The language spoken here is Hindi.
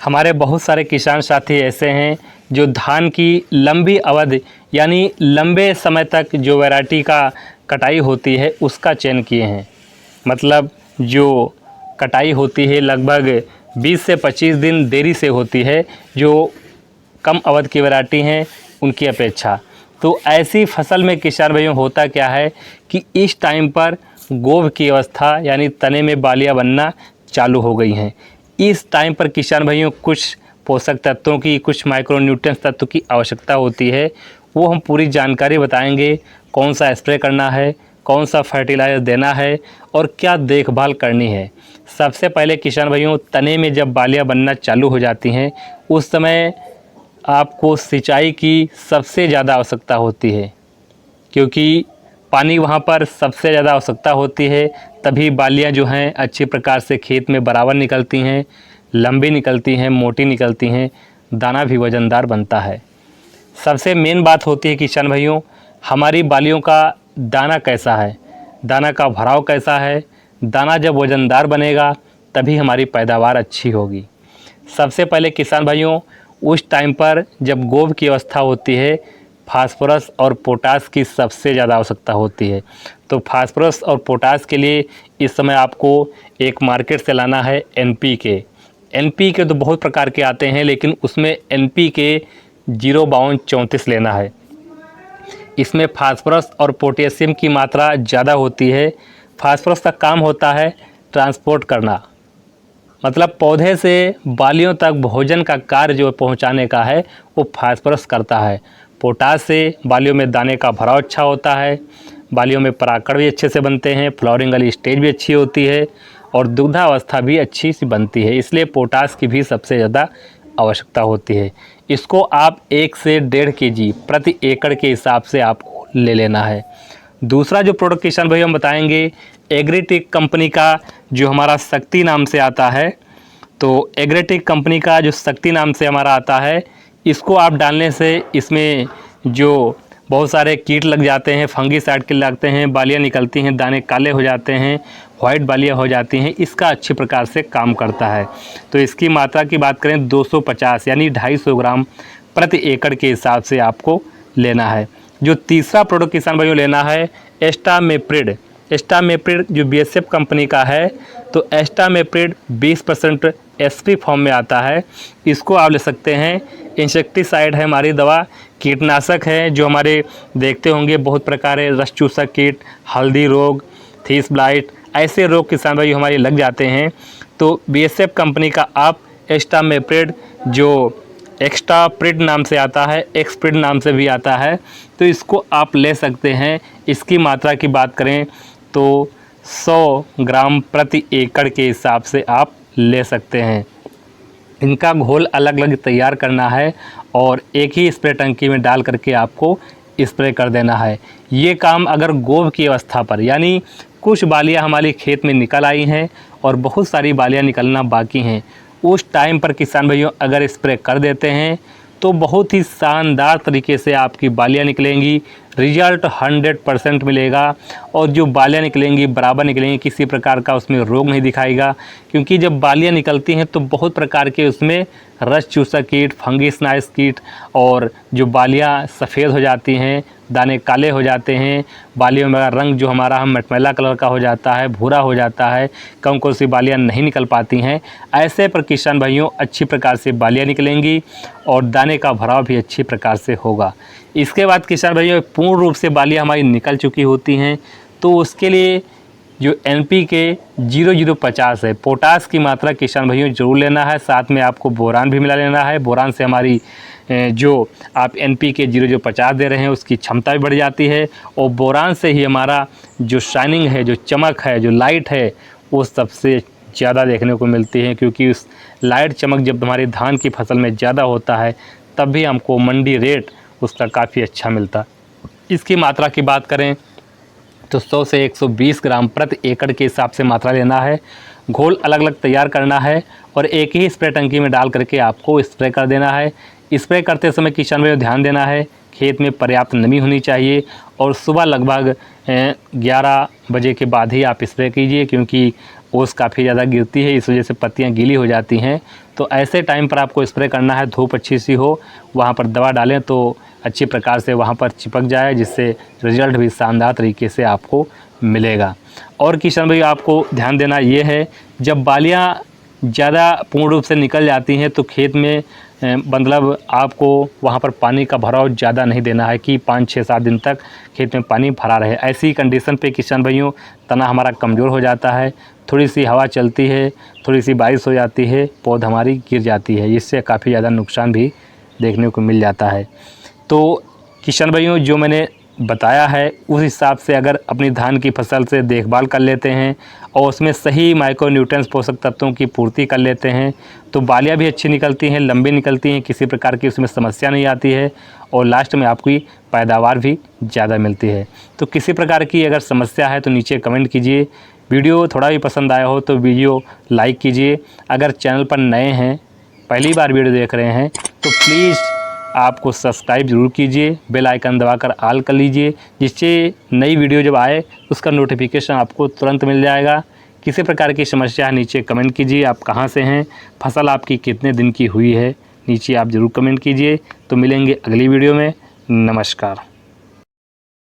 हमारे बहुत सारे किसान साथी ऐसे हैं जो धान की लंबी अवधि यानी लंबे समय तक जो वैरायटी का कटाई होती है उसका चयन किए हैं। मतलब जो कटाई होती है लगभग 20 से 25 दिन देरी से होती है जो कम अवधि की वैरायटी हैं उनकी अपेक्षा। तो ऐसी फसल में किसान भाइयों होता क्या है कि इस टाइम पर गोभ की अवस्था यानी तने में बालियां बनना चालू हो गई हैं। इस टाइम पर किसान भाइयों कुछ पोषक तत्वों की, कुछ माइक्रोन्यूट्रिएंट्स तत्व की आवश्यकता होती है। वो हम पूरी जानकारी बताएंगे, कौन सा स्प्रे करना है, कौन सा फर्टिलाइज़र देना है और क्या देखभाल करनी है। सबसे पहले किसान भाइयों तने में जब बालियां बनना चालू हो जाती हैं उस समय आपको सिंचाई की सबसे ज़्यादा आवश्यकता होती है, क्योंकि पानी वहाँ पर सबसे ज़्यादा आवश्यकता होती है। तभी बालियाँ जो हैं अच्छी प्रकार से खेत में बराबर निकलती हैं, लंबी निकलती हैं, मोटी निकलती हैं, दाना भी वज़नदार बनता है। सबसे मेन बात होती है किसान भाइयों, हमारी बालियों का दाना कैसा है, दाना का भराव कैसा है। दाना जब वज़नदार बनेगा तभी हमारी पैदावार अच्छी होगी। सबसे पहले किसान भाइयों उस टाइम पर जब गोभ की अवस्था होती है फास्फोरस और पोटास की सबसे ज़्यादा आवश्यकता होती है। तो फास्फोरस और पोटास के लिए इस समय आपको एक मार्केट से लाना है NPK। NPK तो बहुत प्रकार के आते हैं लेकिन उसमें NPK 05234 लेना है। इसमें फास्फोरस और पोटेशियम की मात्रा ज़्यादा होती है। फास्फोरस का काम होता है ट्रांसपोर्ट करना, मतलब पौधे से बालियों तक भोजन का कार्य जो पहुंचाने का है वो फास्फोरस करता है। पोटास से बालियों में दाने का भराव अच्छा होता है, बालियों में परागकण भी अच्छे से बनते हैं, फ्लावरिंग वाली स्टेज भी अच्छी होती है और दुग्धावस्था भी अच्छी सी बनती है। इसलिए पोटास की भी सबसे ज़्यादा आवश्यकता होती है। इसको आप 1 से 1.5 kg प्रति एकड़ के हिसाब से आपको ले लेना है। दूसरा जो प्रोडक्ट किसान भाई हम बताएंगे एग्रीटेक कंपनी का जो हमारा शक्ति नाम से आता है। तो एग्रीटेक कंपनी का जो शक्ति नाम से हमारा आता है, इसको आप डालने से इसमें जो बहुत सारे कीट लग जाते हैं, फंगीसाइड के लगते हैं, बालियाँ निकलती हैं, दाने काले हो जाते हैं, वाइट बालियाँ हो जाती हैं, इसका अच्छी प्रकार से काम करता है। तो इसकी मात्रा की बात करें 250 यानी 250 ग्राम प्रति एकड़ के हिसाब से आपको लेना है। जो तीसरा प्रोडक्ट किसान भाइयों लेना है एस्टामेप्रिड। एस्टामेप्रिड जो BSF कंपनी का है, तो एस्टामेप्रिड 20% SP फॉर्म में आता है। इसको आप ले सकते हैं। इंसेक्टिसाइड है, हमारी दवा कीटनाशक है जो हमारे देखते होंगे बहुत प्रकार है, रस चूसक कीट, हल्दी रोग, थीस ब्लाइट, ऐसे रोग किसान भाई हमारे लग जाते हैं। तो BSF कंपनी का आप एस्टामेप्रिड जो एक्स्ट्राप्रिड नाम से आता है, एक्सप्रिड नाम से भी आता है, तो इसको आप ले सकते हैं। इसकी मात्रा की बात करें तो 100 ग्राम प्रति एकड़ के हिसाब से आप ले सकते हैं। इनका घोल अलग अलग तैयार करना है और एक ही स्प्रे टंकी में डाल करके आपको स्प्रे कर देना है। ये काम अगर गोभ की अवस्था पर यानी कुछ बालियां हमारे खेत में निकल आई हैं और बहुत सारी बालियां निकलना बाकी हैं, उस टाइम पर किसान भाइयों अगर स्प्रे कर देते हैं तो बहुत ही शानदार तरीके से आपकी बालियां निकलेंगी। रिजल्ट 100% मिलेगा और जो बालियां निकलेंगी बराबर निकलेंगी, किसी प्रकार का उसमें रोग नहीं दिखाएगा। क्योंकि जब बालियां निकलती हैं तो बहुत प्रकार के उसमें रस चूसक कीट, फंगिसनाइज कीट और जो बालियां सफ़ेद हो जाती हैं, दाने काले हो जाते हैं, बालियों में रंग जो हमारा मटमैला कलर का हो जाता है, भूरा हो जाता है, कौन सी बालियां नहीं निकल पाती हैं, ऐसे पर किसान भाइयों अच्छी प्रकार से बालियां निकलेंगी और दाने का भराव भी अच्छी प्रकार से होगा। इसके बाद किसान भाइयों पूर्ण रूप से बालियां हमारी निकल चुकी होती हैं तो उसके लिए जो NPK 0050 है, पोटास की मात्रा किसान भाइयों जरूर लेना है। साथ में आपको बोरान भी मिला लेना है। बोरान से हमारी जो आप NPK 0050 दे रहे हैं उसकी क्षमता भी बढ़ जाती है और बोरान से ही हमारा जो शाइनिंग है, जो चमक है, जो लाइट है, वो सबसे ज़्यादा देखने को मिलती है। क्योंकि उस लाइट चमक जब हमारी धान की फसल में ज़्यादा होता है तब भी हमको मंडी रेट उसका काफ़ी अच्छा मिलता। इसकी मात्रा की बात करें तो 100 से 120 ग्राम प्रति एकड़ के हिसाब से मात्रा लेना है। घोल अलग अलग तैयार करना है और एक ही स्प्रे टंकी में डाल करके आपको स्प्रे कर देना है। स्प्रे करते समय किसान भाइयों ध्यान देना है खेत में पर्याप्त नमी होनी चाहिए और सुबह लगभग 11 बजे के बाद ही आप स्प्रे कीजिए, क्योंकि ओस काफ़ी ज़्यादा गिरती है, इस वजह से पत्तियां गीली हो जाती हैं। तो ऐसे टाइम पर आपको स्प्रे करना है, धूप अच्छी सी हो, वहाँ पर दवा डालें तो अच्छी प्रकार से वहाँ पर चिपक जाए, जिससे रिज़ल्ट भी शानदार तरीके से आपको मिलेगा। और किशन भाई आपको ध्यान देना ये है, जब बालियाँ ज़्यादा पूर्ण रूप से निकल जाती हैं तो खेत में मतलब आपको वहाँ पर पानी का भराव ज़्यादा नहीं देना है कि 5-6-7 दिन तक खेत में पानी भरा रहे। ऐसी कंडीशन पे किसान भाइयों तना हमारा कमज़ोर हो जाता है, थोड़ी सी हवा चलती है, थोड़ी सी बारिश हो जाती है, पौध हमारी गिर जाती है, इससे काफ़ी ज़्यादा नुकसान भी देखने को मिल जाता है। तो किसान भाइयों जो मैंने बताया है उस हिसाब से अगर अपनी धान की फसल से देखभाल कर लेते हैं और उसमें सही माइक्रोन्यूट्रिएंट्स पोषक तत्वों की पूर्ति कर लेते हैं तो बालियाँ भी अच्छी निकलती हैं, लंबी निकलती हैं, किसी प्रकार की उसमें समस्या नहीं आती है और लास्ट में आपकी पैदावार भी ज़्यादा मिलती है। तो किसी प्रकार की अगर समस्या है तो नीचे कमेंट कीजिए। वीडियो थोड़ा भी पसंद आया हो तो वीडियो लाइक कीजिए। अगर चैनल पर नए हैं, पहली बार वीडियो देख रहे हैं तो प्लीज़ आपको सब्सक्राइब ज़रूर कीजिए, बेल आइकन दबाकर ऑल कर लीजिए, जिससे नई वीडियो जब आए उसका नोटिफिकेशन आपको तुरंत मिल जाएगा। किसी प्रकार की समस्या है नीचे कमेंट कीजिए, आप कहां से हैं, फसल आपकी कितने दिन की हुई है, नीचे आप ज़रूर कमेंट कीजिए। तो मिलेंगे अगली वीडियो में। नमस्कार।